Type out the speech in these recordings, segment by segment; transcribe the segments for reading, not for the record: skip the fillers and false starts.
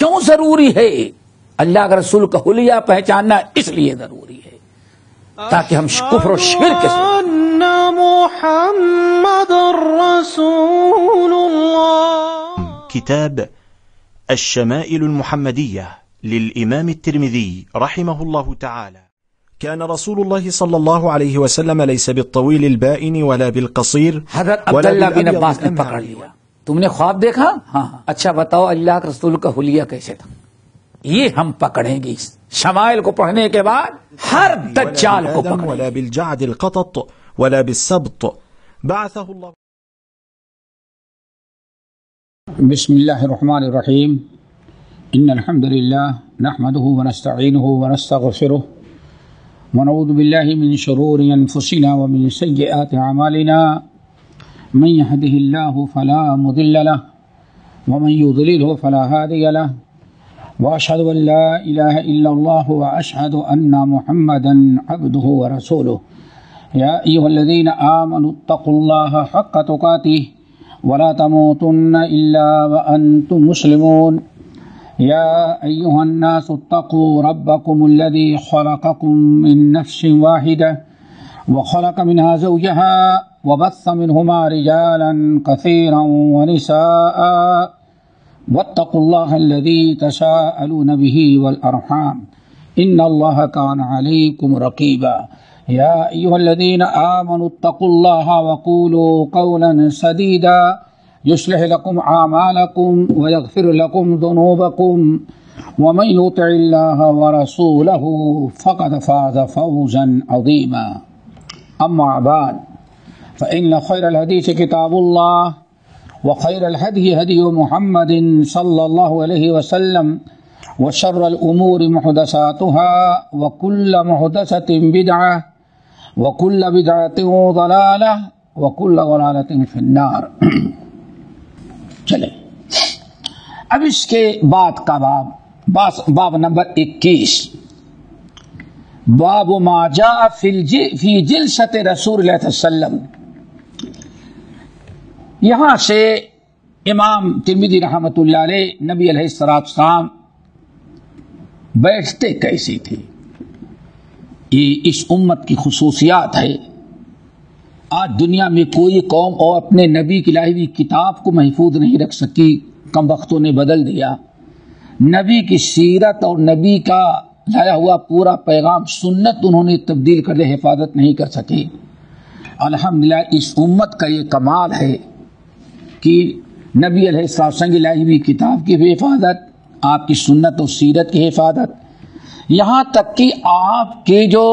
کیوں ضروری ہے؟ اللہ کے رسول کا حلیہ پہچاننا اس لیے ضروری ہے تاکہ ہم کفر و شرک سے محمد رسول اللہ. كتاب الشمائل المحمدية للإمام الترمذي رحمه الله تعالى. كان رسول الله صلى الله عليه وسلم ليس بالطويل البائن ولا بالقصير. حضرت عبداللہ بن عباس نے پکڑ لیا. تم نے خواب دیکھا؟ ہاں. اچھا بتاؤ اللہ کے رسول کا حلیہ کیسے تھا؟ یہ ہم پکڑیں گے شمائل کو پڑھنے کے بعد ہر دجال کو پکڑیں. ولا بالجعد القطط ولا بالسبط بعثه الله. بسم الله الرحمن الرحيم. إن الحمد لله نحمده ونستعينه ونستغفره ونعوذ بالله من شرور أنفسنا ومن سيئات أعمالنا. من يهده الله فلا مضل له ومن يضلله فلا هادي له وأشهد أن لا إله إلا الله وأشهد أن محمدا عبده ورسوله. يا أيها الذين آمنوا اتقوا الله حق تقاته ولا تموتن إلا وأنتم مسلمون. يا أيها الناس اتقوا ربكم الذي خلقكم من نفس واحدة وخلق منها زوجها وبث منهما رجالا كثيرا ونساء واتقوا الله الذي تساءلون به والأرحام إن الله كان عليكم رقيبا. يا أيها الذين آمنوا اتقوا الله وقولوا قولا سديدا يصلح لكم أعمالكم ويغفر لكم ذنوبكم ومن يطع الله ورسوله فقد فاز فوزا عظيما. أما بعد فإن خير الحديث كتاب الله وخير الهدي هدي محمد صلى الله عليه وسلم وشر الأمور محدثاتها وكل محدثة بدعة وكل بدعة ضلالة وكل ضلالة في النار. چلے اب اس کے بعد کا باب نمبر 21 باب ما جاء فی جلسۃ رسول اللہ صلی اللہ علیہ وسلم. یہاں سے امام ترمذی رحمۃ اللہ علیہ نبی علیہ السلام بیٹھتے کیسے تھے یہ اس امت کی خصوصیات ہے. آج دنیا میں کوئی قوم اور اپنے نبی کی لائی ہوئی کتاب کو محفوظ نہیں رکھ سکی. کم وقتوں نے بدل دیا. نبی کی سیرت اور نبی کا لایا ہوا پورا پیغام سنت انہوں نے تبدیل کر دے حفاظت نہیں کر سکے. الحمدللہ اس امت کا یہ کمال ہے کہ نبی علیہ السلام کی لائی ہوئی کتاب کی بھی حفاظت, آپ کی سنت اور سیرت کی حفاظت, یہاں تک کہ آپ کی جو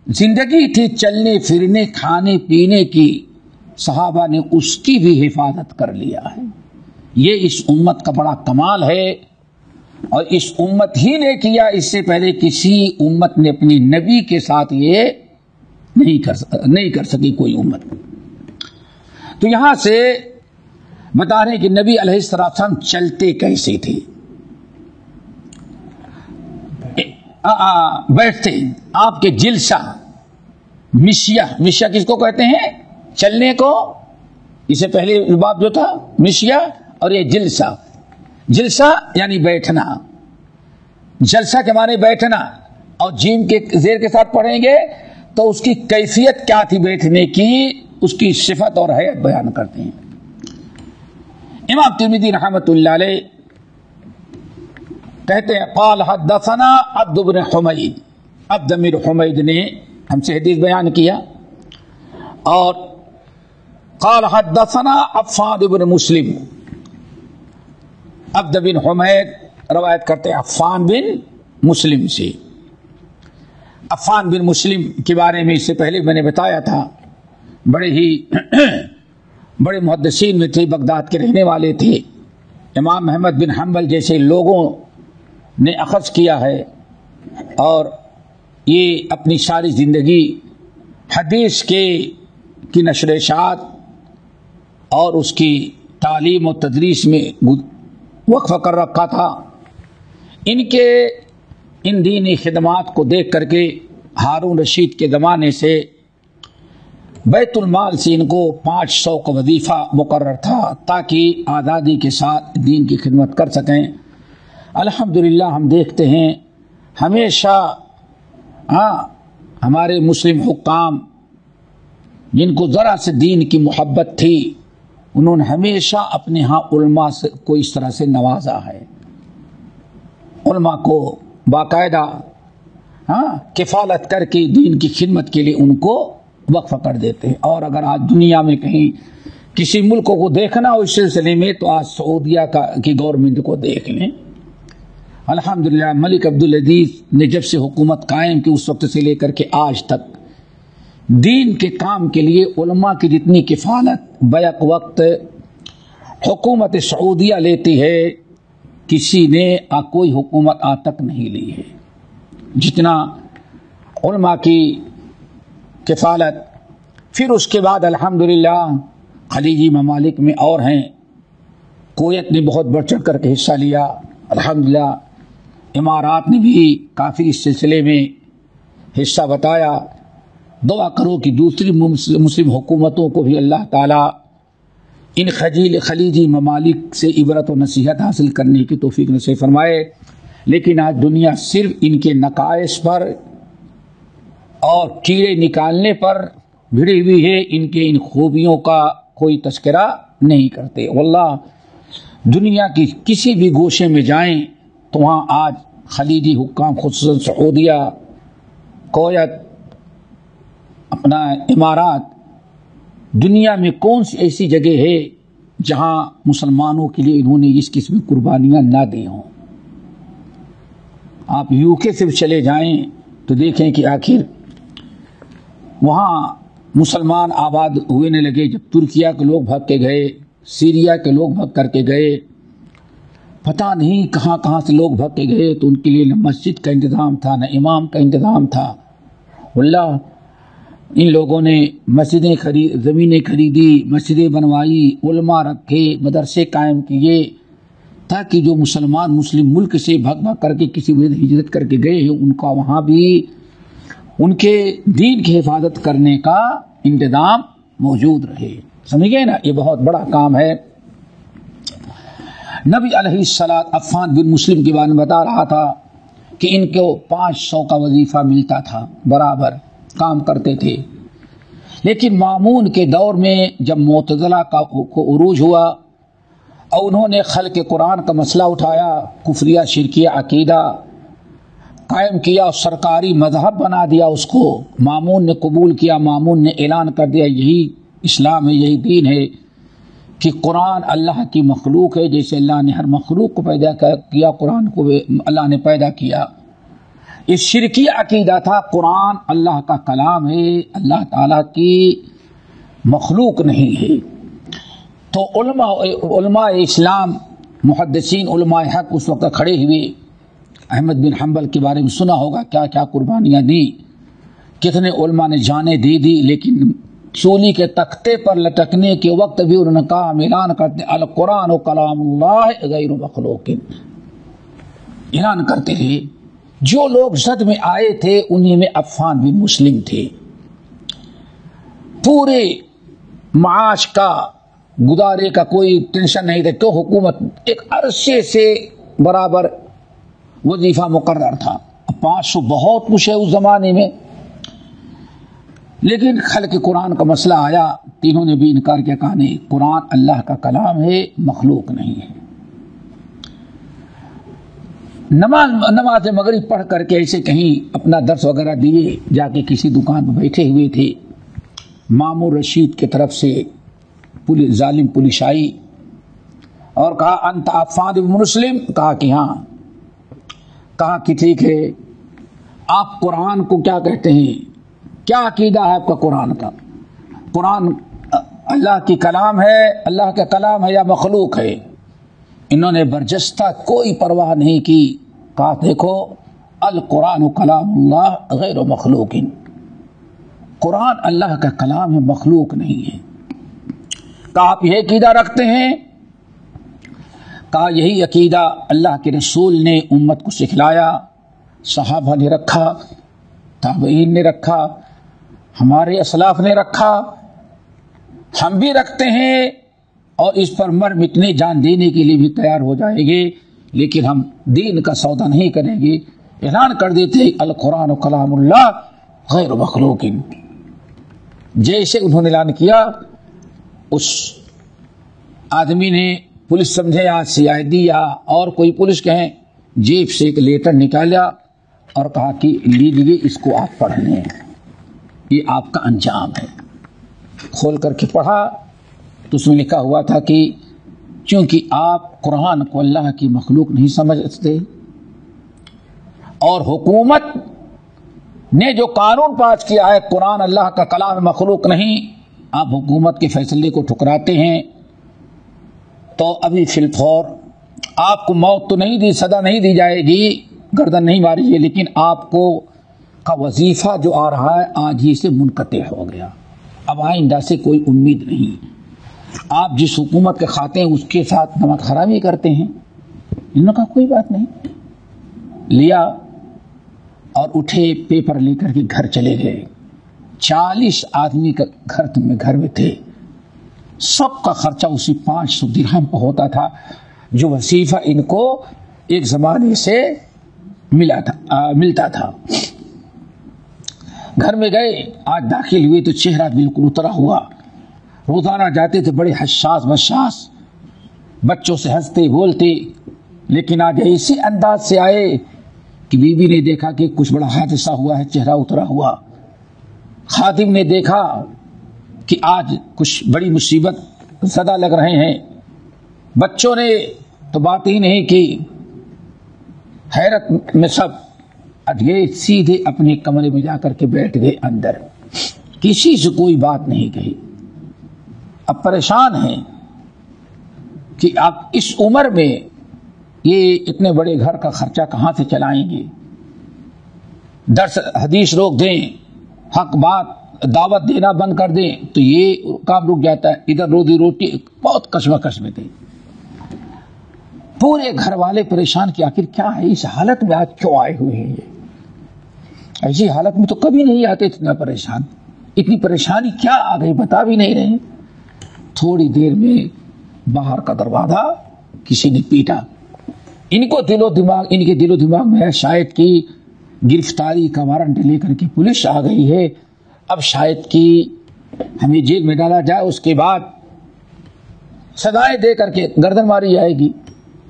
زندگی تھی چلنے پھرنے کھانے پینے کی صحابہ نے اس کی بھی حفاظت کر لیا ہے. یہ اس امت کا بڑا کمال ہے اور اس امت ہی نے کیا. اس سے پہلے کسی امت نے اپنی نبی کے ساتھ یہ نہیں کر سکی کوئی امت. تو یہاں سے بتا رہے ہیں کہ نبی علیہ السلام چلتے کیسے تھے, بیٹھتے. آپ کے جلسہ مشیا کس کو کہتے ہیں؟ چلنے کو. اس سے پہلے باب جو تھا مشیا اور یہ جلسہ یعنی بیٹھنا. جلسہ کے معنی بیٹھنا اور جیم کے زیر کے ساتھ پڑھیں گے تو اس کی کیفیت کیا تھی بیٹھنے کی, اس کی صفت اور حیت بیان کرتے ہیں. امام ترمذی رحمۃ اللہ علیہ کہتے ہیں قال حدثنا عبد بن حمید. عبد بن حمید نے ہم سے حدیث بیان کیا. اور قال حدثنا عفان بن مسلم. عبد بن حمید روایت کرتے ہیں عفان بن مسلم سے. عفان بن مسلم کے بارے میں اس سے پہلے میں نے بتایا تھا, بڑے محدثین میں تھے, بغداد کے رہنے والے تھے. امام محمد بن حنبل جیسے لوگوں نے اخذ کیا ہے اور یہ اپنی ساری زندگی حدیث کی نشر و اشاعت اور اس کی تعلیم و تدریس میں وقف کر رکھا تھا. ان دینی خدمات کو دیکھ کر کے ہارون رشید کے زمانے سے بیت المال سے ان کو 500 کا وظیفہ مقرر تھا تاکہ آزادی کے ساتھ دین کی خدمت کر سکیں. الحمدللہ ہم دیکھتے ہیں ہمیشہ ہمارے مسلم حکام جن کو ذرا سے دین کی محبت تھی انہوں نے ہمیشہ اپنے ہاں علماء کو اس طرح سے نوازا ہے. علماء کو باقاعدہ کفالت کر کے دین کی خدمت کے لیے ان کو وقف کر دیتے ہیں. اور اگر آج دنیا میں کہیں کسی ملک کو دیکھنا ہو اس سلسلے میں تو آج سعودیہ کی گورنمنٹ کو دیکھ لیں. الحمدللہ ملک عبدالعزیز نے جب سے حکومت قائم کی اس وقت سے لے کر کے آج تک دین کے کام کے لیے علماء کی جتنی کفالت بیک وقت حکومت سعودیہ لیتی ہے کسی نے کوئی حکومت آج تک نہیں لی ہے. جتنا علماء کی کفالت. پھر اس کے بعد الحمدللہ خلیجی ممالک میں اور ہیں. کویت نے بہت بڑھ چڑھ کر کے حصہ لیا. الحمدللہ امارات نے بھی کافی اس سلسلے میں حصہ بتایا. دعا کرو کہ دوسری مسلم حکومتوں کو بھی اللہ تعالیٰ ان خلیجی ممالک سے عبرت و نصیحت حاصل کرنے کی توفیق نصیب فرمائے. لیکن آج دنیا صرف ان کے نقائص پر اور کیڑے نکالنے پر بھیڑی ہوئی ہے. ان کے ان خوبیوں کا کوئی تذکرہ نہیں کرتے. واللہ دنیا کی کسی بھی گوشے میں جائیں تو وہاں آج خلیجی حکام خصوصاً سعودیہ کویت اپنا امارات دنیا میں کون سی ایسی جگہ ہے جہاں مسلمانوں کے لیے انہوں نے اس قسم کی قربانیاں نہ دی ہوں. آپ یو کے سے چلے جائیں تو دیکھیں کہ آخر وہاں مسلمان آباد ہوئے نہ لگے جب ترکیہ کے لوگ بھاگ کے گئے, سیریا کے لوگ بھاگ کر کے گئے, پتہ نہیں کہاں کہاں سے لوگ بھاگ کے گئے. تو ان کے لیے نہ مسجد کا انتظام تھا نہ امام کا انتظام تھا. واللہ ان لوگوں نے زمینیں خریدی, مسجدیں بنوائی, علماء رکھے, مدرسے قائم کیے تاکہ جو مسلم ملک سے بھاگ بھاگ کر کے کسی وجہ ہجرت کر کے گئے ہیں ان کا وہاں بھی ان کے دین کی حفاظت کرنے کا انتظام موجود رہے. سمجھ گئے نا, یہ بہت بڑا کام ہے. نبی علیہ الصلوۃ عفان بن مسلم کے بارے میں بتا رہا تھا کہ ان کو 500 کا وظیفہ ملتا تھا, برابر کام کرتے تھے. لیکن مامون کے دور میں جب معتزلہ کا عروج ہوا اور انہوں نے خلق قرآن کا مسئلہ اٹھایا, کفریہ شرکیہ عقیدہ قائم کیا اور سرکاری مذہب بنا دیا اس کو, مامون نے قبول کیا. مامون نے اعلان کر دیا یہی اسلام ہے, یہی دین ہے کہ قرآن اللہ کی مخلوق ہے. جیسے اللہ نے ہر مخلوق کو پیدا کیا قرآن کو اللہ نے پیدا کیا. اس شرکی عقیدہ تھا قرآن اللہ کا کلام ہے, اللہ تعالیٰ کی مخلوق نہیں ہے. تو علماء اسلام محدثین علماء حق اس وقت کھڑے ہوئے. احمد بن حنبل کے بارے میں سنا ہوگا کیا کیا قربانیاں دی, کتنے علماء نے جانیں دے دی. لیکن سولی کے تختے پر لٹکنے کے وقت بھی انہوں نے کہا, اعلان کرتے القرآن و کلام اللہ غیر مخلوق, اعلان کرتے تھے. جو لوگ زد میں آئے تھے انہیں میں عفان بن مسلم تھے. پورے معاش کا گزارے کا کوئی ٹینشن نہیں تھا کہ حکومت ایک عرصے سے برابر وظیفہ مقرر تھا. 500 بہت کچھ ہے اس زمانے میں. لیکن خلق قرآن کا مسئلہ آیا, تینوں نے بھی انکار کیا, کہا نہیں قرآن اللہ کا کلام ہے, مخلوق نہیں ہے. نماز مغرب پڑھ کر کے ایسے کہیں اپنا درس وغیرہ دیے, جا کے کسی دکان میں بیٹھے ہوئے تھے. مامور رشید کی طرف سے ظالم پولیس آئی اور کہا انت عفان بن مسلم, کہا کہ ہاں. کہا کہ ٹھیک ہے, آپ قرآن کو کیا کہتے ہیں, کیا عقیدہ ہے آپ کا قرآن کا؟ قرآن اللہ کی کلام ہے, اللہ کا کلام ہے یا مخلوق ہے؟ انہوں نے برجستہ کوئی پرواہ نہیں کی, کہا دیکھو القرآن کلام اللہ غیر مخلوق, قرآن اللہ کا کلام ہے, مخلوق نہیں ہے. کہا آپ یہ عقیدہ رکھتے ہیں؟ کہا یہی عقیدہ اللہ کے رسول نے امت کو سکھلایا, صحابہ نے رکھا, تابعین نے رکھا, ہمارے اسلاف نے رکھا, ہم بھی رکھتے ہیں اور اس پر مر مٹنے جان دینے کے لیے بھی تیار ہو جائیں گے. لیکن ہم دین کا سودا نہیں کریں گے. اعلان کر دیتے القرآن کلام اللہ غیر مخلوق. جیسے انہوں نے اعلان کیا اس آدمی نے پولیس سمجھے یا CID یا اور کوئی پولیس کہیں جیب سے ایک لیٹر نکالا اور کہا کہ لیجیے اس کو آپ پڑھ لیں, یہ آپ کا انجام ہے. کھول کر کے پڑھا تو اس میں لکھا ہوا تھا کہ چونکہ آپ قرآن کو اللہ کی مخلوق نہیں سمجھتے اور حکومت نے جو قانون پاس کیا ہے قرآن اللہ کا کلام مخلوق نہیں, آپ حکومت کے فیصلے کو ٹھکراتے ہیں, تو ابھی فی الفور آپ کو موت تو نہیں دی, سزا نہیں دی جائے گی, گردن نہیں ماری ہے, لیکن آپ کو کا وظیفہ جو آ رہا ہے آج ہی سے منقطع ہو گیا, اب آئندہ سے کوئی امید نہیں. آپ جس حکومت کے کھاتے ہیں اس کے ساتھ نمک حرامی کرتے ہیں. انہوں نے کہا کوئی بات نہیں, لیا اور اٹھے پیپر لے کر کے گھر چلے گئے. 40 آدمی کا گھر میں تھے, سب کا خرچہ اسی 500 درہم پہ ہوتا تھا جو وظیفہ ان کو ایک زمانے سے ملتا تھا. گھر میں گئے, آج داخل ہوئے تو چہرہ بالکل اترا ہوا. روزانہ جاتے تھے بڑے حساس بشاس, بچوں سے ہنستے بولتے, لیکن آج اسی انداز سے آئے کہ بیوی نے دیکھا کہ کچھ بڑا حادثہ ہوا ہے, چہرہ اترا ہوا. خادم نے دیکھا کہ آج کچھ بڑی مصیبت زدہ لگ رہے ہیں. بچوں نے تو بات ہی نہیں کی, حیرت میں سب یہ سیدھے اپنے کمرے میں جا کر کے بیٹھ گئے اندر, کسی سے کوئی بات نہیں کہی. اب پریشان ہیں کہ اب اس عمر میں یہ اتنے بڑے گھر کا خرچہ کہاں سے چلائیں گے, درس حدیث روک دیں, حق بات دعوت دینا بند کر دیں تو یہ کام رک جاتا ہے, ادھر روزی روٹی بہت کشمکش میں تھے. پورے گھر والے پریشان کہ آخر کیا ہے, اس حالت میں آج کیوں آئے ہوئے ہیں, یہ ایسی حالت میں تو کبھی نہیں آتے اتنا پریشان, اتنی پریشانی کیا آ گئی بتا بھی نہیں رہے. تھوڑی دیر میں باہر کا دروازہ کسی نے پیٹا. ان کے دل و دماغ میں ہے شاید کی گرفتاری کا وارنٹ لے کر کے پولیس آ گئی ہے, اب شاید کی ہمیں جیل میں ڈالا جائے, اس کے بعد سزائیں دے کر کے گردن ماری جائے گی.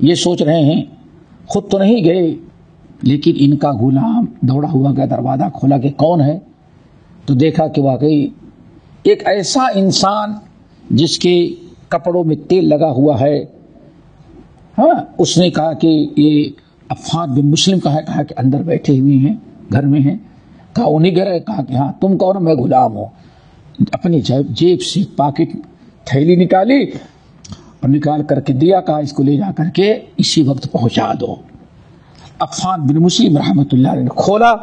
یہ سوچ رہے ہیں, خود تو نہیں گئے لیکن ان کا غلام دوڑا ہوا گیا, دروازہ کھولا کہ کون ہے, تو دیکھا کہ واقعی ایک ایسا انسان جس کے کپڑوں میں تیل لگا ہوا ہے. ہاں, اس نے کہا کہ یہ عفان بن مسلم کہا کہ اندر بیٹھے ہوئے ہیں, گھر میں ہیں. کہا انہیں گھر ہے, کہا کہ ہاں تم کون, میں غلام ہوں. اپنی جیب سے پاکٹ تھیلی نکالی اور نکال کر کے دیا, کہا اس کو لے جا کر کے اسی وقت پہنچا دو. عفان بن مسلم رحمۃ اللہ علیہ نے کھولا,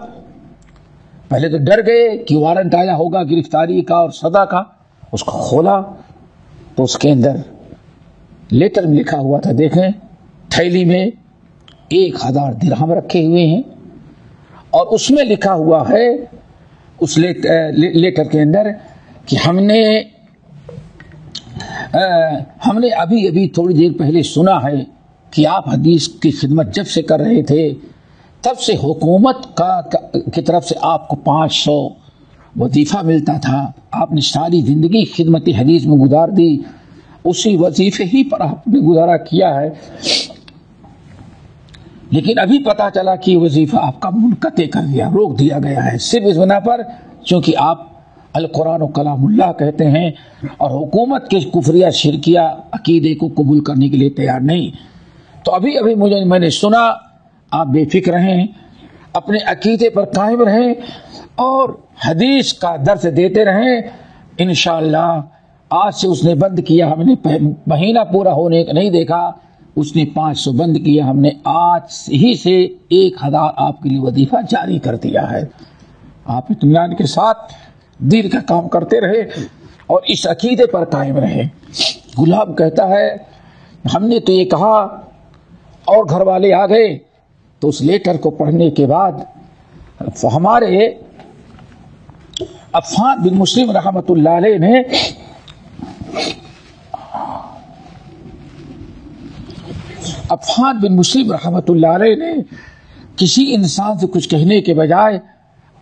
پہلے تو ڈر گئے کہ وارنٹ آیا ہوگا گرفتاری کا اور سزا کا. اس کو کھولا تو اس کے اندر لیٹر میں لکھا ہوا تھا, دیکھیں تھیلی میں 1000 درہم رکھے ہوئے ہیں اور اس میں لکھا ہوا ہے اس لیٹر کے اندر کہ ہم نے ابھی تھوڑی دیر پہلے سنا ہے کہ آپ حدیث کی خدمت جب سے کر رہے تھے تب سے حکومت کی طرف سے آپ کو 500 وظیفہ ملتا تھا. آپ نے ساری زندگی خدمت حدیث میں گزار دی, اسی وظیفے ہی پر آپ نے گزارا کیا ہے, لیکن ابھی پتا چلا کہ وظیفہ آپ کا منقطع کر دیا, روک دیا گیا ہے, صرف اس بنا پر چونکہ آپ القرآن و کلام اللہ کہتے ہیں اور حکومت کے کفریہ شرکیہ عقیدے کو قبول کرنے کے لیے تیار نہیں. تو ابھی میں نے سنا, آپ بے فکر رہیں, اپنے عقیدے پر قائم رہیں اور حدیث کا درس دیتے رہیں. انشاءاللہ آج سے اس نے بند کیا, ہم نے مہینہ پورا ہونے کا نہیں دیکھا, اس نے 500 بند کیا, ہم نے آج ہی سے 1000 آپ کے لیے وظیفہ جاری کر دیا ہے. آپ اطمینان کے ساتھ دین کا کام کرتے رہے اور اس عقیدے پر قائم رہے. غلام کہتا ہے ہم نے تو یہ کہا اور گھر والے آ گئے, تو اس لیٹر کو پڑھنے کے بعد ہمارے عفان بن مسلم رحمۃ اللہ علیہ نے عفان بن مسلم رحمۃ اللہ علیہ نے کسی انسان سے کچھ کہنے کے بجائے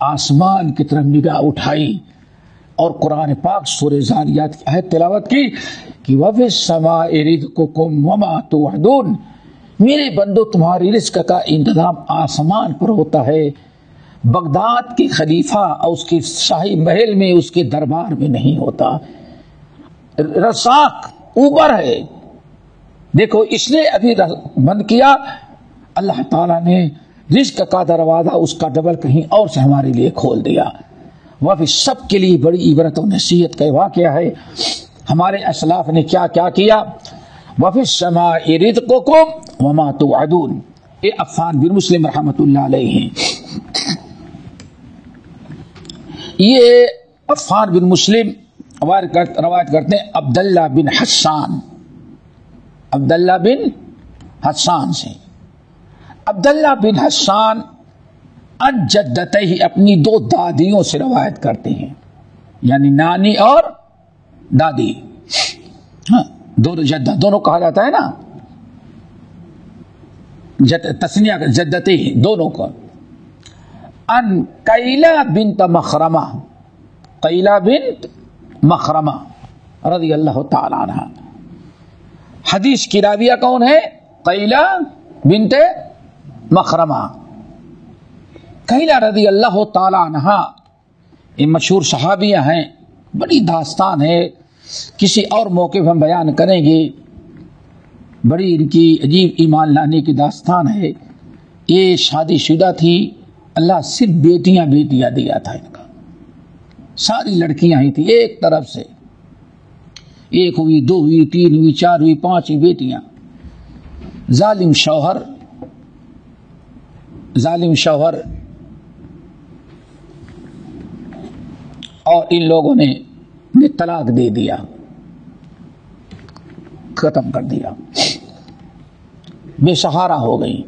آسمان کی طرف نگاہ اٹھائی اور قرآن پاک سورہ ذاریات کی آیت تلاوت کی کہ وَفِي السَّمَاءِ رِزْقُكُمْ وَمَا تُوعَدُونَ، میرے بندو تمہاری رزق کا انتظام آسمان پر ہوتا ہے، بغداد کے خلیفہ اور اس کے شاہی محل میں اس کے دربار میں نہیں ہوتا، رزاق اوپر ہے۔ دیکھو اس نے ابھی بند کیا، اللہ تعالیٰ نے رزق کا دروازہ اس کا ڈبل کہیں اور سے ہمارے لیے کھول دیا۔ وہ بھی سب کے لیے بڑی عبرت و نصیحت کا واقعہ ہے۔ ہمارے اسلاف نے کیا کیا کیا؟ وَفِي السَّمَاءِ رِزْقُكُمْ وَمَا تُوعَدُونَ، یہ عفان بن مسلم رحمۃ اللہ علیہ ہیں۔ یہ عفان بن مسلم روایت کرتے ہیں عبداللہ بن حسان، عبداللہ بن حسان سے۔ عبداللہ بن حسان ان جدتہ، اپنی دو دادیوں سے روایت کرتے ہیں، یعنی نانی اور دادی، دونوں جدہ دونوں کہا جاتا ہے نا، تسنیہ جدتہ دونوں کو۔ ان قیلہ بنت مخرمہ، قیلہ بنت مخرمہ رضی اللہ تعالی عنہ، حدیث کی راویہ کون ہے؟ قیلہ بنت مخرمہ۔ قیلہ رضی اللہ تعالی عنہ یہ مشہور صحابیہ ہیں، بڑی داستان ہے، کسی اور موقع پہ ہم بیان کریں گے، بڑی ان کی عجیب ایمان لانے کی داستان ہے۔ یہ شادی شدہ تھی، اللہ صرف بیٹیاں دیا تھا ان کا، ساری لڑکیاں ہی تھیں ایک طرف سے، ایک ہوئی، دو ہوئی، تین ہوئی، چار ہوئی، پانچ ہوئی بیٹیاں۔ ظالم شوہر اور ان لوگوں نے طلاق دے دیا، ختم کر دیا، بے سہارا ہو گئی۔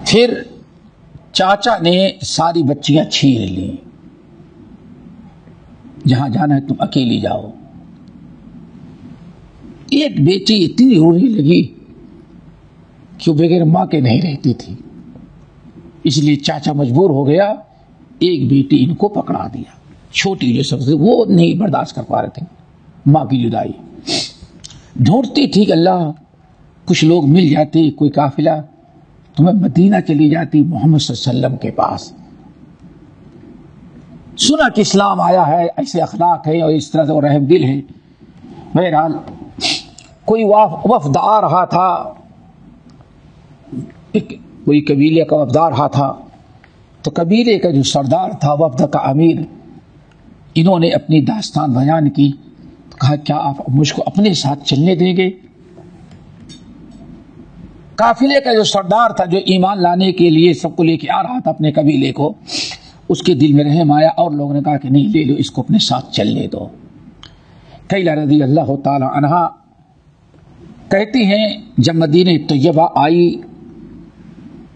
پھر چاچا نے ساری بچیاں چھین لی، جہاں جانا ہے تم اکیلی جاؤ۔ ایک بیٹی اتنی رونے لگی کہ وہ بغیر ماں کے نہیں رہتی تھی، اس لیے چاچا مجبور ہو گیا، ایک بیٹی ان کو پکڑا دیا، چھوٹی جو سب سے، وہ نہیں برداشت کر پا رہے تھے ماں کی جدائی۔ ڈھونڈتی تھی کہ اللہ کچھ لوگ مل جاتے، کوئی قافلہ، تو میں مدینہ چلی جاتی محمد صلی اللہ علیہ وسلم کے پاس، سنا کہ اسلام آیا ہے، ایسے اخلاق ہے اور اس طرح سے وہ رحم دل ہے۔ بہرحال کوئی وفد آ رہا تھا، کوئی قبیلے کا وفد آ رہا تھا، تو قبیلے کا جو سردار تھا، وفد کا امیر، انہوں نے اپنی داستان بیان کی، کہا کیا آپ مجھ کو اپنے ساتھ چلنے دیں گے؟ قافلے کا جو سردار تھا، جو ایمان لانے کے لیے سب کو لے کے آ رہا تھا اپنے قبیلے کو، اس کے دل میں رحم آیا اور لوگوں نے کہا کہ نہیں، لے لو اس کو، اپنے ساتھ چلنے دو۔ قیلہ رضی اللہ تعالی عنہا کہتی ہیں جب مدینہ طیبہ آئی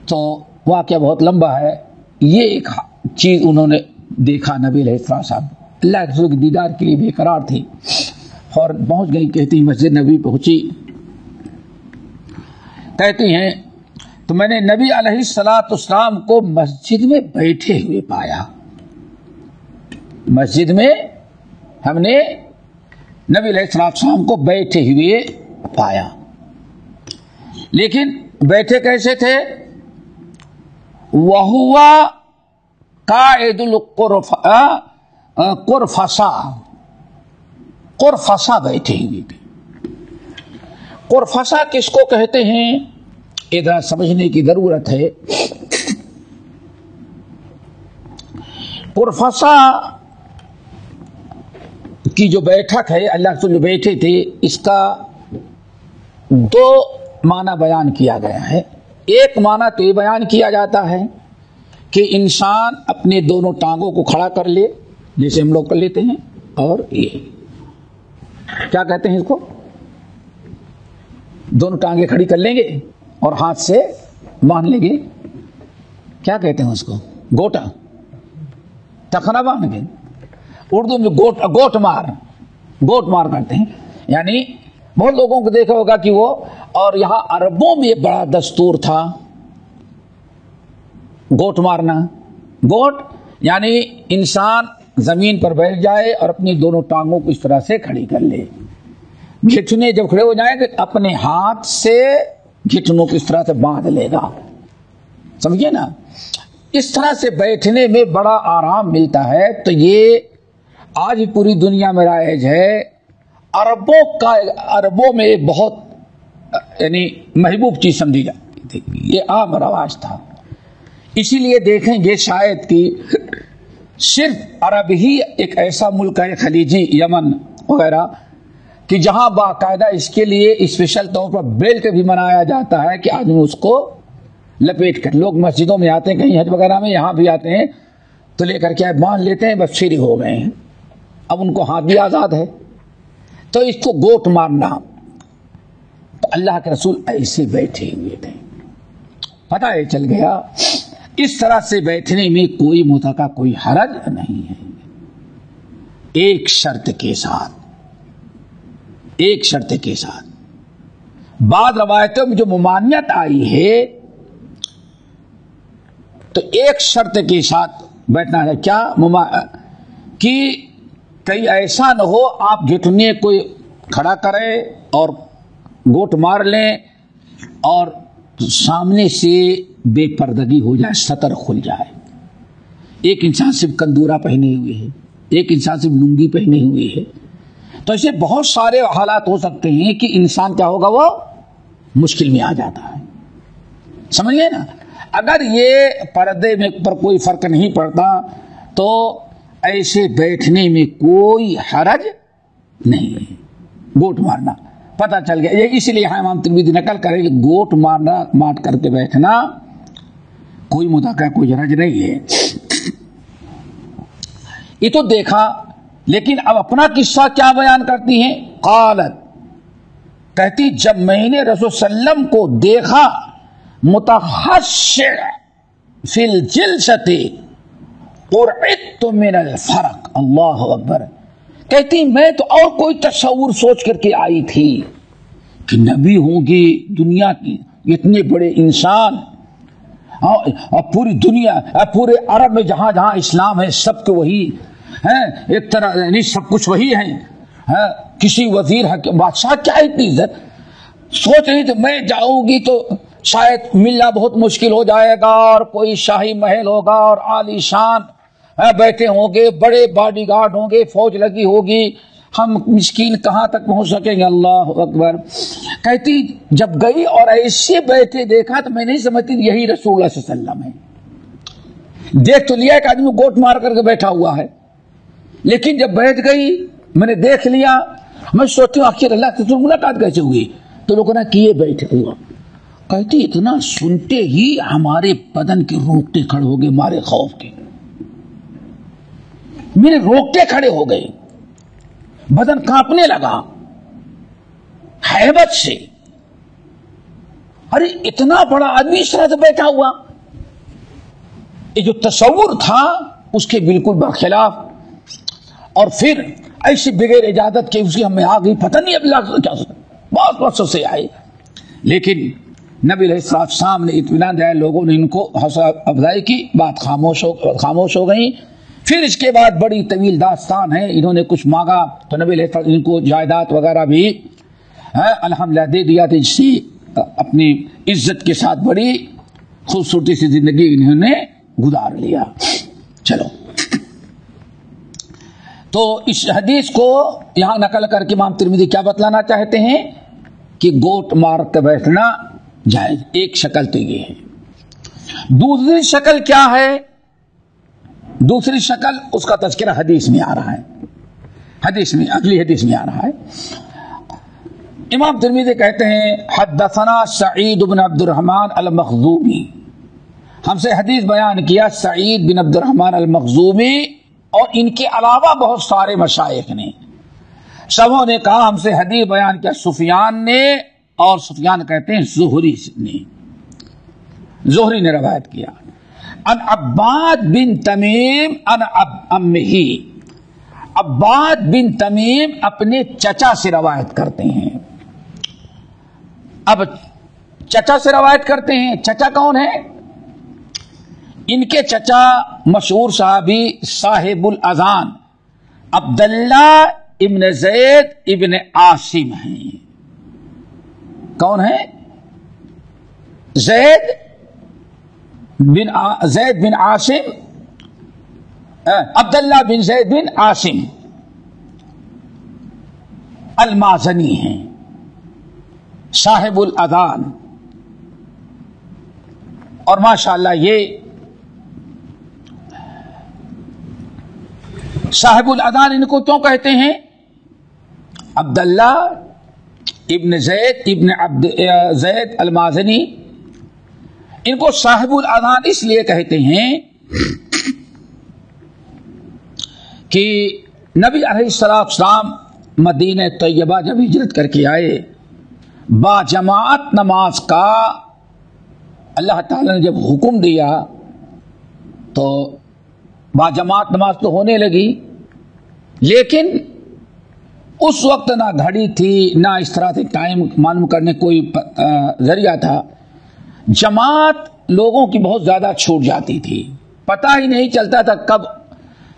تو واقعہ بہت لمبا ہے، یہ ایک چیز انہوں نے دیکھا، نبی علیہ السلام صاحب اللہ کے رسول کے دیدار کے لیے بے قرار تھی، اور پہنچ گئی، کہتی مسجد نبی پہنچی، کہتی ہیں تو میں نے نبی علیہ السلام کو مسجد میں بیٹھے ہوئے پایا، مسجد میں ہم نے نبی علیہ السلام کو بیٹھے ہوئے پایا، لیکن بیٹھے کیسے تھے؟ وَهُوَ قَاعِدُ قرفصا بیٹھے ہوئے تھے۔ قرفصا کس کو کہتے ہیں؟ ادھر سمجھنے کی ضرورت ہے۔ قرفصا کی جو بیٹھک ہے، اللہ رسول جو بیٹھے تھے، اس کا دو معنی بیان کیا گیا ہے۔ ایک معنی تو یہ بیان کیا جاتا ہے کہ انسان اپنے دونوں ٹانگوں کو کھڑا کر لے، جیسے ہم لوگ کر لیتے ہیں، اور یہ کیا کہتے ہیں اس کو، دونوں ٹانگیں کھڑی کر لیں گے اور ہاتھ سے باندھ لیں گے، کیا کہتے ہیں اس کو، گوٹا، ٹخنا باندھ گے، اردو میں گوٹ مار کرتے ہیں، یعنی بہت لوگوں کو دیکھا ہوگا کہ وہ، اور یہاں عربوں میں بڑا دستور تھا گوٹ مارنا. گوٹ یعنی انسان زمین پر بیٹھ جائے اور اپنی دونوں ٹانگوں کو اس طرح سے کھڑی کر لے. گھٹنے جب کھڑے ہو جائیں گے اپنے ہاتھ سے گھٹنوں کو اس طرح سے باندھ لے گا. سمجھے نا؟ اس طرح سے بیٹھنے میں بڑا آرام ملتا ہے. تو یہ آج پوری دنیا میں رائج ہے. عربوں میں بہت یعنی محبوب چیز سمجھی جاتی تھی. یہ عام رواج تھا. اسی لیے دیکھیں گے شاید کہ صرف عرب ہی ایک ایسا ملک ہے خلیجی، یمن وغیرہ، کہ جہاں باقاعدہ اس کے لیے اسپیشل طور پر بیلٹ بھی منایا جاتا ہے کہ آدمی اس کو لپیٹ کر. لوگ مسجدوں میں آتے ہیں، کہیں حج وغیرہ میں، یہاں بھی آتے ہیں تو لے کر کے باندھ لیتے ہیں، بس فری ہو گئے ہیں. اب ان کو ہاتھ بھی آزاد ہے. تو اس کو گوٹ مارنا. تو اللہ کے رسول ایسے بیٹھے ہوئے تھے. پتہ ہے چل گیا اس طرح سے بیٹھنے میں کوئی متعلقہ کوئی حرج نہیں ہے. ایک شرط کے ساتھ، ایک شرط کے ساتھ. بعض روایتوں میں جو ممانعت آئی ہے تو ایک شرط کے ساتھ بیٹھنا ہے. کیا کہ کہیں ایسا نہ ہو آپ گھٹنے کو کھڑا کریں اور گوٹ مار لیں اور سامنے سے بے پردگی ہو جائے، سطر کھل جائے. ایک انسان صرف کندورا پہنے ہوئے ہے، ایک انسان صرف لنگی پہنے ہوئے ہے. تو ایسے بہت سارے حالات ہو سکتے ہیں کہ انسان کیا ہوگا، وہ مشکل میں آ جاتا ہے. سمجھئے نا؟ اگر یہ پردے میں پر کوئی فرق نہیں پڑتا تو ایسے بیٹھنے میں کوئی حرج نہیں ہے. گوٹ مارنا پتہ چل گیا. یہ اس لیے امام ترمذی نقل کرے کہ گوٹ مارنا مار کر کے بیٹھنا کوئی متعلقہ کوئی حرج نہیں ہے. یہ تو دیکھا. لیکن اب اپنا قصہ کیا بیان کرتی ہیں؟ قالت، کہتی جب میں نے رسول صلی اللہ علیہ وسلم کو دیکھا متخشع فی الجلسۃ قرعت من الفرق. اللہ اکبر. کہتی میں تو اور کوئی تصور سوچ کر کے آئی تھی کہ نبی ہوں گے دنیا کی اتنے بڑے انسان، اور پوری دنیا پورے عرب میں جہاں جہاں اسلام ہے سب کے وہی ہیں، ایک طرح یعنی سب کچھ وہی ہیں. کسی وزیر بادشاہ کیا اتنی عزت. سوچ رہی تو میں جاؤں گی تو شاید ملنا بہت مشکل ہو جائے گا، اور کوئی شاہی محل ہوگا اور عالی شان بیٹھے ہوں گے، بڑے باڈی گارڈ ہوں گے، فوج لگی ہوگی، ہم مسکین کہاں تک پہنچ سکیں گے. اللہ اکبر. کہتی جب گئی اور ایسے بیٹھے دیکھا تو میں نہیں سمجھتی یہی رسول اللہ صلی اللہ علیہ وسلم ہے. دیکھ تو لیا ایک آدمی گوٹ مار کر کے بیٹھا ہوا ہے، لیکن جب بیٹھ گئی میں نے دیکھ لیا. میں سوچتی ہوں آخر اللہ کی ملاقات کیسے ہوگی؟ تو لوگوں نے کیے بیٹھے ہوا. کہتی اتنا سنتے ہی ہمارے بدن کے روکتے کھڑے ہو گئے، مارے خوف کے. میرے روکتے کھڑے ہو گئے، بدن کانپنے لگا ہیبت سے. ارے اتنا بڑا آدمی اس طرح سے بیٹھا ہوا. یہ جو تصور تھا اس کے بالکل برخلاف. اور پھر ایسے بغیر اجازت کے اس کی ہمیں آ گئی، پتہ نہیں اب کیا بہت وقت سے آئے. لیکن نبی علیہ السلام نے اطمینان دیا، لوگوں نے ان کو حوصلہ افزائی کی، بات خاموش ہو گئی. پھر اس کے بعد بڑی طویل داستان ہے. انہوں نے کچھ مانگا تو نبی علیہ السلام ان کو جائیداد وغیرہ بھی الحمدللہ دے دیا تھا، جس سے اپنی عزت کے ساتھ بڑی خوبصورتی سی زندگی انہوں نے گزار لیا. چلو، تو اس حدیث کو یہاں نقل کر کے امام ترمذی کیا بتلانا چاہتے ہیں کہ گوٹ مار کے بیٹھنا جائز. ایک شکل تو یہ ہے. دوسری شکل کیا ہے؟ دوسری شکل اس کا تذکرہ حدیث میں آ رہا ہے. حدیث میں اگلی حدیث میں آ رہا ہے. امام ترمذی کہتے ہیں حدثنا سعید بن عبد الرحمن المخزومی، ہم سے حدیث بیان کیا سعید بن عبد الرحمن المخزومی، اور ان کے علاوہ بہت سارے مشائخ نے، سبوں نے کہا ہم سے حدیث بیان کیا سفیان نے، اور سفیان کہتے ہیں زہری نے روایت کیا. ان عباد بن تمیم ان عمہ، عباد بن تمیم اپنے چچا سے روایت کرتے ہیں. اب چچا سے روایت کرتے ہیں. چچا کون ہے؟ ان کے چچا مشہور صحابی صاحب الاذان عبداللہ ابن زید ابن عاصم ہیں. کون ہے؟ زید بن عاصم، عبداللہ بن زید بن عاصم المازنی ہیں، صاحب الاذان. اور ماشاءاللہ یہ صاحب الاذان ان کو کیوں کہتے ہیں؟ عبداللہ ابن زید ابن زید المازنی، ان کو صاحب الاذان اس لیے کہتے ہیں کہ نبی علیہ السلام مدینہ طیبہ جب ہجرت کر کے آئے، با جماعت نماز کا اللہ تعالی نے جب حکم دیا تو با جماعت نماز تو ہونے لگی، لیکن اس وقت نہ گھڑی تھی نہ اس طرح سے ٹائم معلوم کرنے کوئی ذریعہ تھا. جماعت لوگوں کی بہت زیادہ چھوٹ جاتی تھی، پتہ ہی نہیں چلتا تھا کب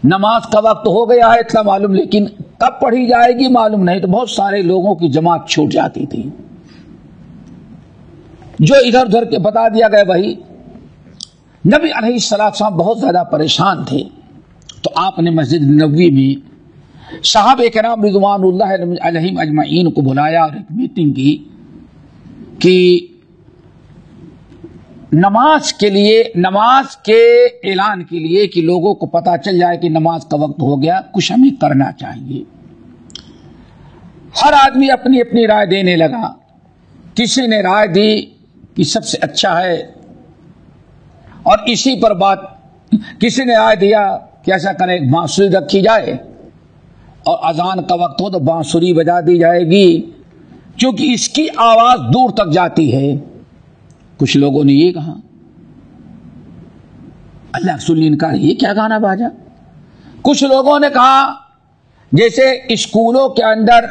نماز کا وقت ہو گیا ہے اتنا معلوم، لیکن کب پڑھی جائے گی معلوم نہیں، تو بہت سارے لوگوں کی جماعت چھوٹ جاتی تھی. جو ادھر ادھر کے بتا دیا گیا وہی. نبی علیہ السلام بہت زیادہ پریشان تھے، تو آپ نے مسجد نبوی میں صحابہ کرام رضوان اللہ علیہم اجمعین کو بلایا اور ایک میٹنگ کی کہ نماز کے اعلان کے لیے کہ لوگوں کو پتہ چل جائے کہ نماز کا وقت ہو گیا، کچھ ہمیں کرنا چاہیے. ہر آدمی اپنی اپنی رائے دینے لگا. کسی نے رائے دی کہ سب سے اچھا ہے، اور اسی پر بات کسی نے رائے دیا کہ ایسا کریں بانسری رکھی جائے اور اذان کا وقت ہو تو بانسری بجا دی جائے گی، کیونکہ اس کی آواز دور تک جاتی ہے. کچھ لوگوں نے یہ کہا. اللہ رسول نے انکار، یہ کیا گانا باجا؟ کچھ لوگوں نے کہا جیسے اسکولوں کے اندر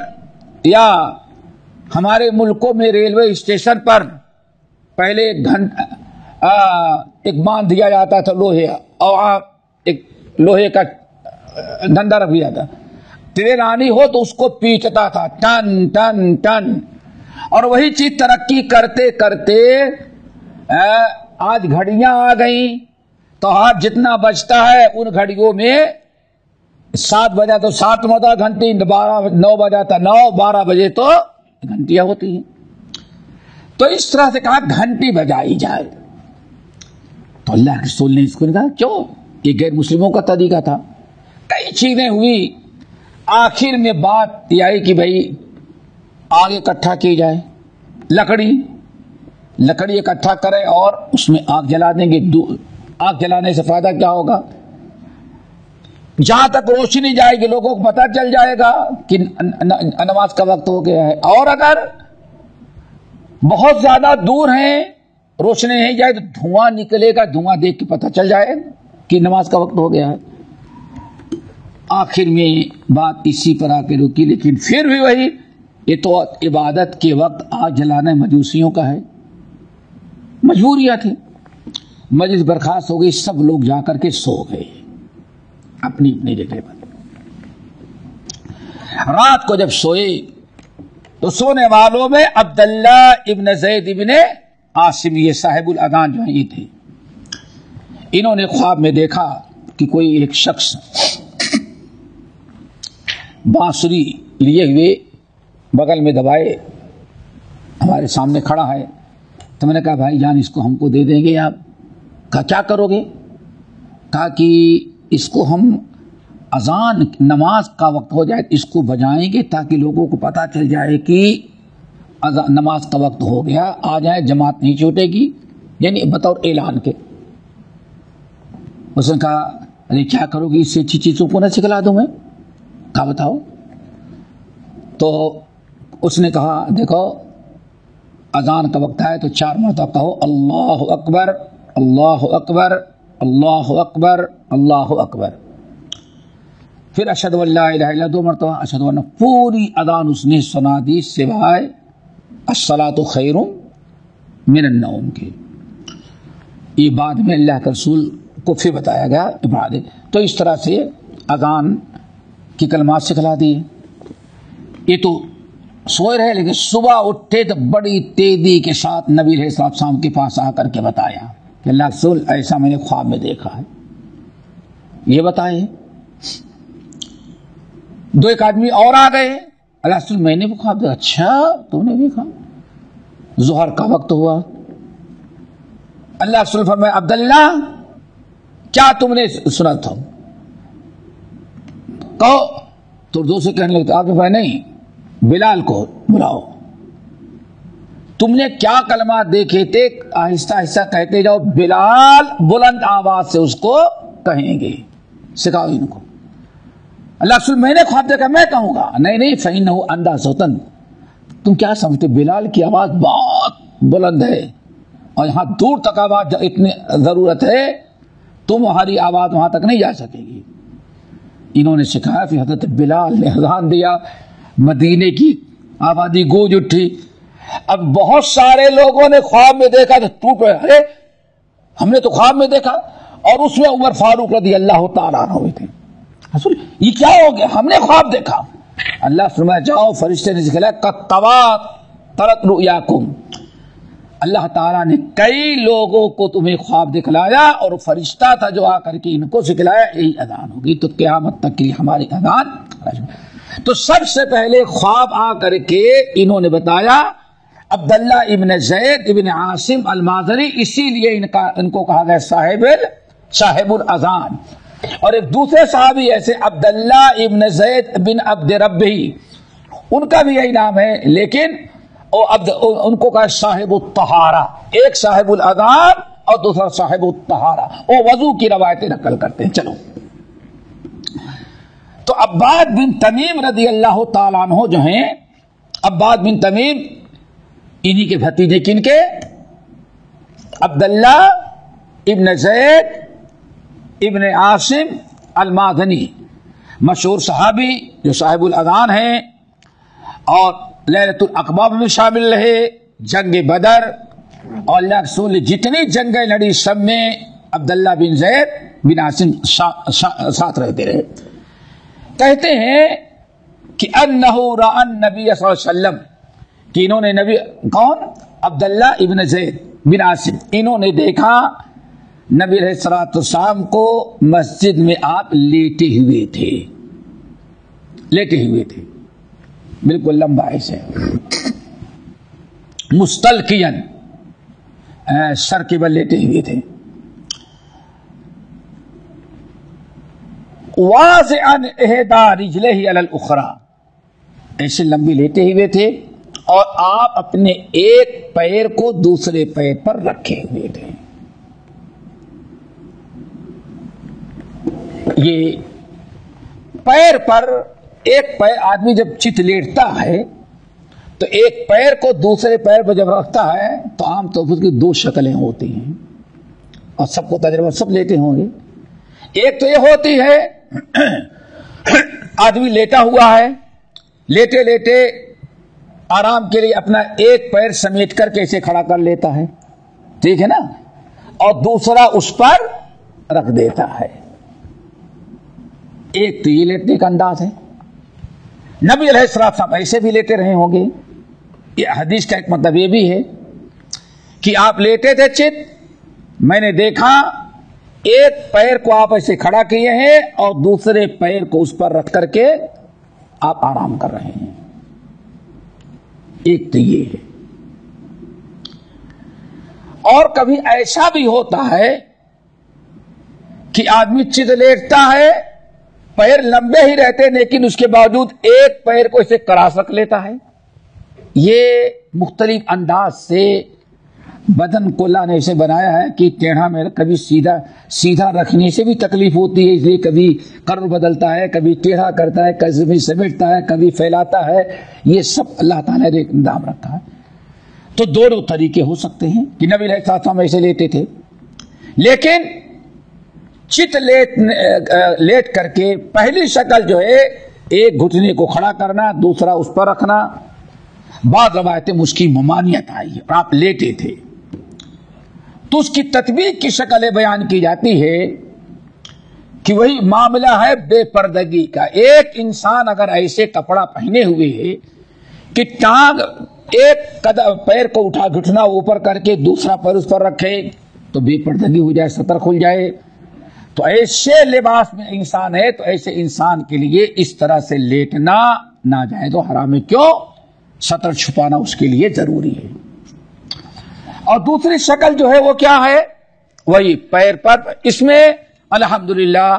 یا ہمارے ملکوں میں ریلوے اسٹیشن پر پہلے ایک باندھ دیا جاتا تھا لوہے، اور ایک لوہے کا ڈنڈا رکھ دیا تھا، ٹرین آنی ہو تو اس کو پیٹتا تھا ٹن ٹن ٹن. اور وہی چیز ترقی کرتے کرتے آج گھڑیاں آ گئیں، تو آج جتنا بجتا ہے ان گھڑیوں میں 7 بجا تو 7 ہوتا گھنٹی، 9 بجا تو 9، 12 بجے تو گھنٹیاں ہوتی ہیں. تو اس طرح سے کہا گھنٹی بجائی جائے. تو اللہ کے رسول نے اس کو کہا کیوں؟ یہ غیر مسلموں کا طریقہ تھا. کئی چیزیں ہوئی، آخر میں بات یہ آئی کہ بھائی آگ اکٹھا کی جائے، لکڑی اکٹھا کرے اور اس میں آگ جلا دیں گے. آگ جلانے سے فائدہ کیا ہوگا؟ جہاں تک روشنی جائے گی لوگوں کو پتہ چل جائے گا کہ نماز کا وقت ہو گیا ہے. اور اگر بہت زیادہ دور ہیں، روشنی نہیں جائے تو دھواں نکلے گا، دھواں دیکھ کے پتہ چل جائے کہ نماز کا وقت ہو گیا ہے. آخر میں بات اسی پر آ کے رکی، لیکن پھر بھی وہی، یہ تو عبادت کے وقت آگ جلانا مجوسیوں کا ہے، مجبوریاں تھی. مجلس برخاست ہو گئی، سب لوگ جا کر کے سو گئے اپنی اپنی جگہ پر. رات کو جب سوئے تو سونے والوں میں عبداللہ ابن زید ابن عاصم، یہ صاحب الاذان جو ہیں یہ تھے. انہوں نے خواب میں دیکھا کہ کوئی ایک شخص بانسری لیے ہوئے بغل میں دبائے ہمارے سامنے کھڑا ہے. تو میں نے کہا بھائی جان اس کو ہم کو دے دیں گے آپ؟ کہا کیا کرو گے؟ کہا کہ اس کو ہم اذان نماز کا وقت ہو جائے اس کو بجائیں گے تاکہ لوگوں کو پتہ چل جائے کہ نماز کا وقت ہو گیا، آ جائے، جماعت نہیں چھوٹے گی، یعنی بطور اعلان کے. اس نے کہا ارے کیا کرو گی، اس سے اچھی چیزوں کو نہ سکھلا دوں میں؟ کہا بتاؤ. تو اس نے کہا دیکھو اذان کا وقت ہے تو 4 مرتبہ کہو اللہ اکبر اللہ اکبر اللہ اکبر اللہ اکبر، پھر اشہدو ان لا الہ الا اللہ 2 مرتبہ اشہدو ان، پوری اذان اس نے سنا دی سوائے الصلاۃ خیر من النوم کے، یہ بعد میں اللہ کے رسول کو پھر بتایا گیا عبادت. تو اس طرح سے اذان کی کلمات سکھلا دیے. یہ تو سوئے رہے، لیکن صبح اٹھے تو بڑی تیزی کے ساتھ نبی علیہ السلام کے پاس آ کر کے بتایا کہ اللہ رسول ایسا میں نے خواب میں دیکھا ہے. یہ بتائے. دو ایک آدمی اور آ گئے، اللہ رسول میں نے بھی خواب دیکھا. اچھا تم نے بھی کہا. ظہر کا وقت ہوا، اللہ رسول فرمائے عبداللہ کیا تم نے سنا تھا؟ کہو. تو دو سے کہنے لگتے، آپ نے فرمایا نہیں، بلال کو بلاؤ. تم نے کیا کلمات دیکھے تھے؟ آہستہ آہستہ کہتے جاؤ. بلال بلند آواز سے اس کو کہیں گے. سکھاؤ ان کو. اللہ رسول میں نے خواب دیکھا، میں کہوں گا. نہیں فإنہ اندھا صوتن. تم کیا سمجھتے بلال کی آواز بہت بلند ہے اور یہاں دور تک آواز اتنی ضرورت ہے، تمہاری آواز وہاں تک نہیں جا سکے گی. انہوں نے سکھایا. پھر حضرت بلال نے اذان دیا، مدینے کی آبادی گونج اٹھی. اب بہت سارے لوگوں نے خواب میں دیکھا تو ٹوٹ پڑے، ارے ہم نے تو خواب میں دیکھا. اور اس میں عمر فاروق رضی اللہ تعالیٰ عنہ ہوئے تھے. رسول یہ کیا ہو گیا؟ ہم نے خواب دیکھا. اللہ فرمایا جاؤ، فرشتے نے سکھلایا قد تواترت رؤیاکم. اللہ تعالیٰ نے کئی لوگوں کو تمہیں خواب دکھلایا اور فرشتہ تھا جو آ کر کے ان کو سکھلایا. یہی اذان ہوگی. تو قیامت تک کے لیے ہماری اذان. تو سب سے پہلے خواب آ کر کے انہوں نے بتایا عبداللہ ابن زید ابن عاصم المازنی. اسی لیے ان کو کہا گیا صاحب الاذان. اور ایک دوسرے صحابی ایسے عبداللہ ابن زید بن عبد ربی، ان کا بھی یہی نام ہے، لیکن ان کو کہا صاحب الطہارہ. ایک صاحب الاذان اور دوسرا صاحب الطہارہ. وہ وضو کی روایتیں نقل کرتے ہیں. چلو، تو عباد بن تمیم رضی اللہ تعالیٰ عنہ جو ہیں، عباد بن تمیم انہی کے بھتیجے کن کے؟ عبداللہ ابن زید ابن عاصم المازنی، مشہور صحابی جو صاحب الاذان ہیں اور لیلۃ العقبہ میں شامل رہے، جنگ بدر اور اللہ رسول نے جتنی جنگیں لڑی سب میں عبداللہ بن زید بن عاصم ساتھ رہتے رہے. کہتے ہیں کہ انہ رأى النبی صلی اللہ علیہ وسلم، کہ انہوں نے نبی، کون؟ عبداللہ ابن زید بن عاصم، انہوں نے دیکھا نبی علیہ الصلوۃ والسلام کو مسجد میں آپ لیٹے ہوئے تھے بالکل لمبا ایسے مستلقین، سر کے بل لیٹے ہوئے تھے. واضعا احدى رجليه على الاخرى، ایسے لمبی لیٹے ہوئے تھے اور آپ اپنے ایک پیر کو دوسرے پیر پر رکھے ہوئے تھے. یہ پیر پر ایک پیر، آدمی جب چت لیٹتا ہے تو ایک پیر کو دوسرے پیر پر جب رکھتا ہے تو عام طور پر دو شکلیں ہوتی ہیں اور سب کو تجربہ، سب لیتے ہوں گے. ایک تو یہ ہوتی ہے آدمی لیٹا ہوا ہے، لیٹے لیٹے آرام کے لیے اپنا ایک پیر سمیٹ کر کے اسے کھڑا کر لیتا ہے، ٹھیک ہے نا، اور دوسرا اس پر رکھ دیتا ہے. ایک تو یہ لیٹنے کا انداز ہے. نبی علیہ السلام ایسے بھی لیتے رہے ہوں گے. یہ حدیث کا ایک مطلب یہ بھی ہے کہ آپ لیٹے تھے چت، میں نے دیکھا ایک پیر کو آپ ایسے کھڑا کیے ہیں اور دوسرے پیر کو اس پر رکھ کر کے آپ آرام کر رہے ہیں. ایک تو یہ ہے. اور کبھی ایسا بھی ہوتا ہے کہ آدمی چت لیٹتا ہے، پیر لمبے ہی رہتے لیکن اس کے باوجود ایک پیر کو اسے کراس رکھ لیتا ہے. یہ مختلف انداز سے بدن کو اللہ نے اسے بنایا ہے کہ ٹیڑھا میں کبھی سیدھا رکھنے سے بھی تکلیف ہوتی ہے، اس لیے کبھی قرر بدلتا ہے، کبھی ٹیڑھا کرتا ہے، کبھی سمیٹتا ہے، کبھی پھیلاتا ہے. یہ سب اللہ تعالیٰ نے ایک نظام رکھا ہے. تو دونوں طریقے ہو سکتے ہیں کہ نبی علیہ السلام ایسے لیتے تھے، لیکن چت لیٹ کر کے پہلی شکل جو ہے ایک گھٹنے کو کھڑا کرنا، دوسرا اس پر رکھنا، بعض روایتیں میں اس کی ممانعت آئی اور آپ لیٹے تھے، تو اس کی تطبیق کی شکل بیان کی جاتی ہے کہ وہی معاملہ ہے بے پردگی کا۔ ایک انسان اگر ایسے کپڑا پہنے ہوئے ہے کہ ٹانگ ایک قدم پیر کو اٹھا گھٹنا اوپر کر کے دوسرا پیر اس پر رکھے تو بے پردگی ہو جائے، سطر کھل جائے۔ تو ایسے لباس میں انسان ہے تو ایسے انسان کے لیے اس طرح سے لیٹنا ناجائز و حرام ہے۔ کیوں؟ سطر چھپانا اس کے لیے ضروری ہے۔ اور دوسری شکل جو ہے وہ کیا ہے؟ وہی پیر پر، اس میں الحمدللہ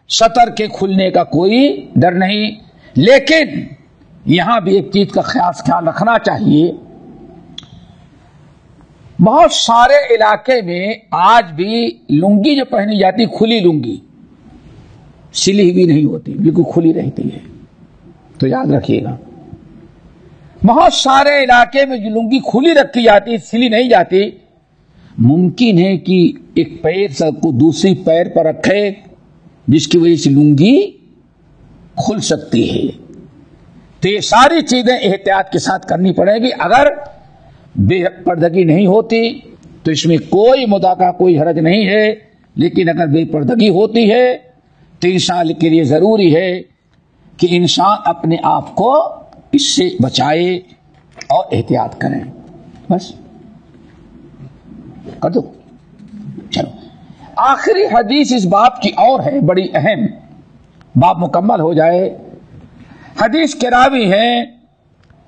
سطر کے کھلنے کا کوئی ڈر نہیں، لیکن یہاں بھی ایک چیز کا خیال رکھنا چاہیے، بہت سارے علاقے میں آج بھی لنگی جو پہنی جاتی کھلی لنگی، سلی ہوئی نہیں ہوتی، بالکل کھلی رہتی ہے، تو یاد رکھیے گا بہت سارے علاقے میں جو لنگی کھلی رکھی جاتی سلی نہیں جاتی، ممکن ہے کہ ایک پیر کو دوسری پیر پر رکھے جس کی وجہ سے لنگی کھل سکتی ہے۔ تو یہ ساری چیزیں احتیاط کے ساتھ کرنی پڑے گی۔ اگر بے پردگی نہیں ہوتی تو اس میں کوئی مداخلہ کوئی حرج نہیں ہے، لیکن اگر بے پردگی ہوتی ہے تو انسان کے لیے ضروری ہے کہ انسان اپنے آپ کو اس سے بچائے اور احتیاط کریں۔ بس کر دو، چلو آخری حدیث اس باب کی اور ہے، بڑی اہم، باب مکمل ہو جائے۔ حدیث کے راوی ہیں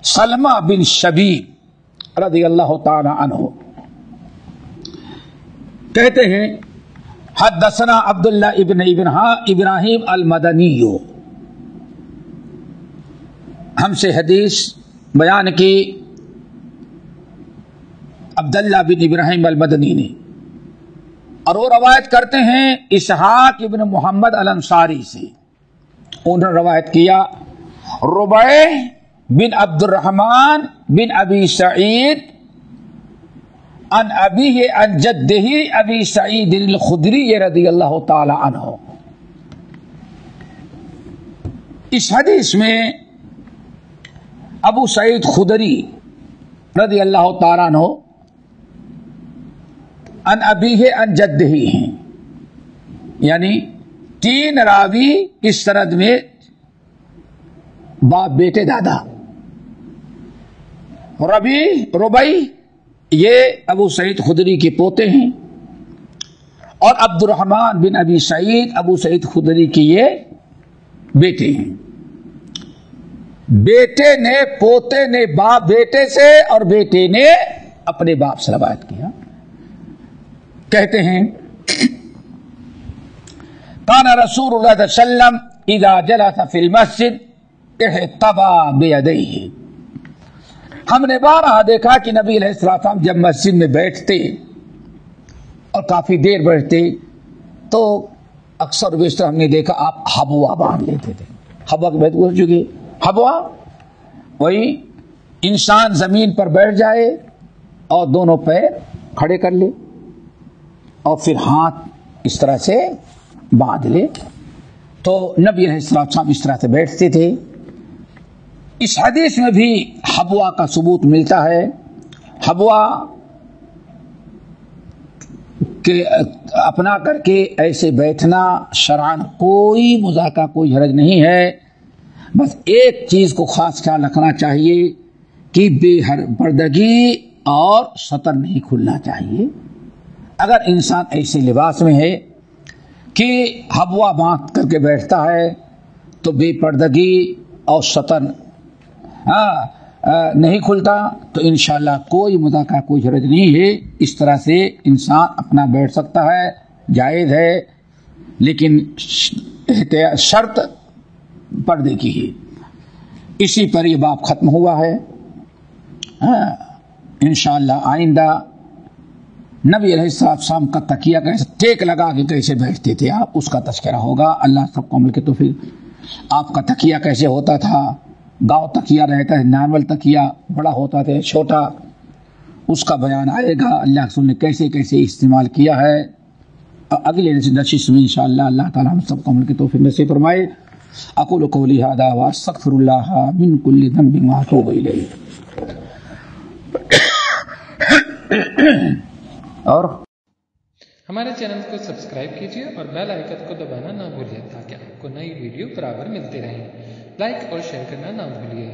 سلمہ بن شبیب رضی اللہ تعالی عنہ، کہتے ہیں حدثنا عبداللہ ابن ابراہیم المدنی، ہم سے حدیث بیان کی عبداللہ بن ابراہیم المدنی نے، اور وہ روایت کرتے ہیں اسحاق ابن محمد الانصاری سے، انہوں نے روایت کیا ربیع بن عبد الرحمن بن ابی سعید عن ابیہ عن جدہ ابی سعید الخدری رضی اللہ تعالی عنہ۔ اس حدیث میں ابو سعید خدری رضی اللہ تعالی عنہ ان ابیہ ان جدہ ہیں، یعنی تین راوی اس سند میں باپ بیٹے دادا۔ ربیع یہ ابو سعید خدری کے پوتے ہیں، اور عبد الرحمن بن ابی سعید ابو سعید خدری کے یہ بیٹے ہیں۔ بیٹے نے پوتے نے باپ بیٹے سے اور بیٹے نے اپنے باپ سے روایت کیا۔ کہتے ہیں کان رسول اللہ صلی اللہ علیہ وسلم اذا جلس فی المسجد احتبا بیدیہ، ہم نے بارہا دیکھا کہ نبی علیہ السلام جب مسجد میں بیٹھتے اور کافی دیر بیٹھتے تو اکثر بیشتر ہم نے دیکھا آپ حبوا باندھ لیتے تھے۔ حبوا کی بات ہو چکی، حبوا وہی انسان زمین پر بیٹھ جائے اور دونوں پیر کھڑے کر لے اور پھر ہاتھ اس طرح سے باندھ لے، تو نبی علیہ السلام اس طرح سے بیٹھتے تھے۔ اس حدیث میں بھی حبوا کا ثبوت ملتا ہے۔ حبوا کہ اپنا کر کے ایسے بیٹھنا شرعاً کوئی مذاکرہ کوئی حرج نہیں ہے، بس ایک چیز کو خاص خیال رکھنا چاہیے کہ بے پردگی اور سطر نہیں کھلنا چاہیے۔ اگر انسان ایسے لباس میں ہے کہ حبوا باندھ کر کے بیٹھتا ہے تو بے پردگی اور سطر نہیں کھلتا تو انشاءاللہ کوئی مذاکرہ کوئی حرج نہیں ہے، اس طرح سے انسان اپنا بیٹھ سکتا ہے، جائز ہے، لیکن شرط پردے کی ہے۔ اسی پر یہ باب ختم ہوا ہے۔ انشاءاللہ آئندہ نبی علیہ السلام کا تکیہ کیسے ٹیک لگا کے کیسے بیٹھتے تھے آپ، اس کا تذکرہ ہوگا۔ اللہ سب کو عمل کے توفیق۔ آپ کا تکیہ کیسے ہوتا تھا، گاؤں تکیہ رہتا ہے، نارمل تکیہ بڑا ہوتا تھا چھوٹا، اس کا بیان آئے گا، اللہ رسول نے کیسے کیسے استعمال کیا ہے۔ اگلے نشست میں انشاءاللہ اللہ تعالی ہم سب کو عمل کے توفیق نصیب فرمائے۔ اقول قولی ھذا واستغفر اللہ من کل ذنب واتوب الیہ. اور ہمارے چینل کو سبسکرائب کیجیے اور بیل آئیکن کو دبانا نہ بھولیے تاکہ آپ کو نئی ویڈیو برابر ملتی رہیں. لائک اور شیئر کرنا نہ بھولیے.